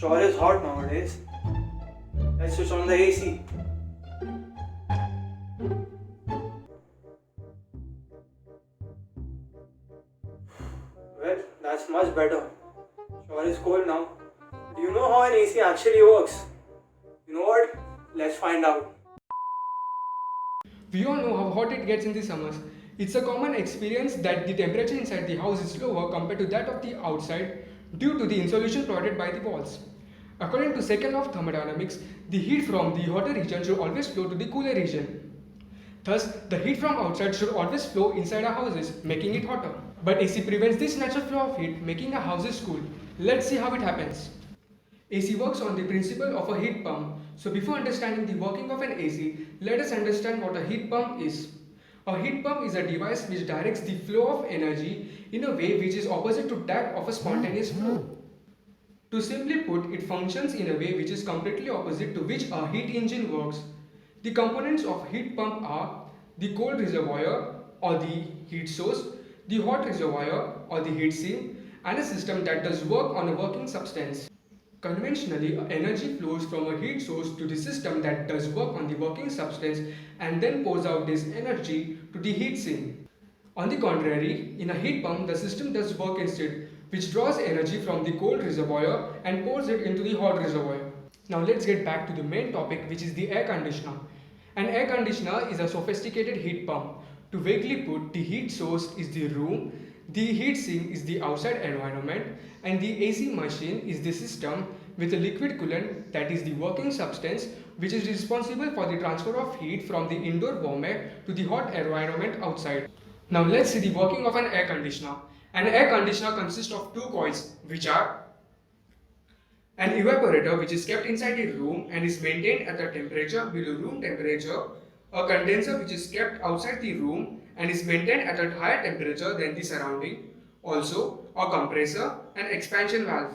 sure is hot nowadays. Let's switch on the AC. Well, that's much better. Sure is cold now. Do you know how an AC actually works? You know what? Let's find out. We all know how hot it gets in the summers. It's a common experience that the temperature inside the house is lower compared to that of the outside due to the insulation provided by the walls. According to second law of thermodynamics, the heat from the hotter region should always flow to the cooler region. Thus, the heat from outside should always flow inside our houses, making it hotter. But AC prevents this natural flow of heat, making our houses cool. Let's see how it happens. AC works on the principle of a heat pump. So before understanding the working of an AC, let us understand what a heat pump is. A heat pump is a device which directs the flow of energy in a way which is opposite to that of a spontaneous flow. To simply put, it functions in a way which is completely opposite to which a heat engine works. The components of heat pump are the cold reservoir or the heat source, the hot reservoir or the heat sink, and a system that does work on a working substance. Conventionally, energy flows from a heat source to the system that does work on the working substance and then pours out this energy to the heat sink. On the contrary, in a heat pump, the system does work instead, which draws energy from the cold reservoir and pours it into the hot reservoir. Now let's get back to the main topic, which is the air conditioner. An air conditioner is a sophisticated heat pump. To vaguely put, the heat source is the room, the heat sink is the outside environment, and the AC machine is the system with a liquid coolant, that is the working substance, which is responsible for the transfer of heat from the indoor warm air to the hot environment outside. Now let's see the working of an air conditioner. An air conditioner consists of two coils, which are an evaporator, which is kept inside the room and is maintained at a temperature below room temperature, a condenser, which is kept outside the room and is maintained at a higher temperature than the surrounding, also a compressor and expansion valve.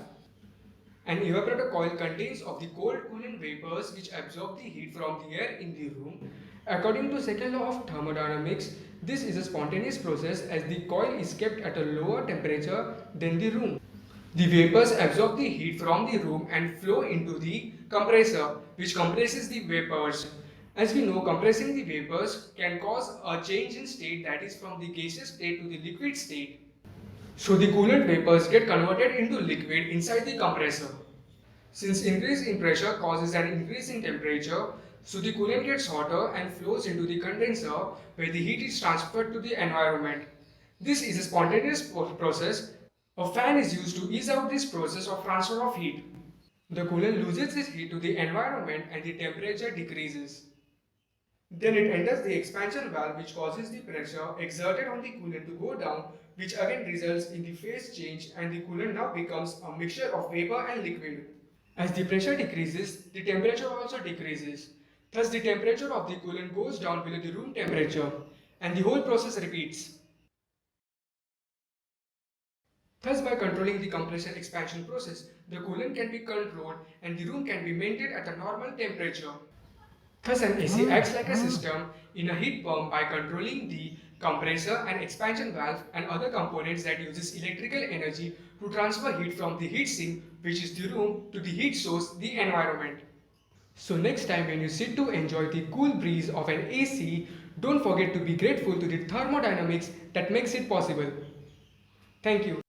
An evaporator coil contains of the cold coolant vapors which absorb the heat from the air in the room. According to second law of thermodynamics, this is a spontaneous process as the coil is kept at a lower temperature than the room. The vapors absorb the heat from the room and flow into the compressor, which compresses the vapors. As we know, compressing the vapors can cause a change in state, that is from the gaseous state to the liquid state. So the coolant vapors get converted into liquid inside the compressor. Since increase in pressure causes an increase in temperature, so the coolant gets hotter and flows into the condenser where the heat is transferred to the environment. This is a spontaneous process. A fan is used to ease out this process of transfer of heat. The coolant loses its heat to the environment and the temperature decreases. Then it enters the expansion valve, which causes the pressure exerted on the coolant to go down, which again results in the phase change, and the coolant now becomes a mixture of vapor and liquid. As the pressure decreases, the temperature also decreases. Thus the temperature of the coolant goes down below the room temperature, and the whole process repeats. Thus, by controlling the compression expansion process, the coolant can be controlled and the room can be maintained at a normal temperature. Thus, an AC acts like a system in a heat pump by controlling the compressor and expansion valve and other components that uses electrical energy to transfer heat from the heat sink, which is the room, to the heat source, the environment. So next time when you sit to enjoy the cool breeze of an AC, don't forget to be grateful to the thermodynamics that makes it possible. Thank you.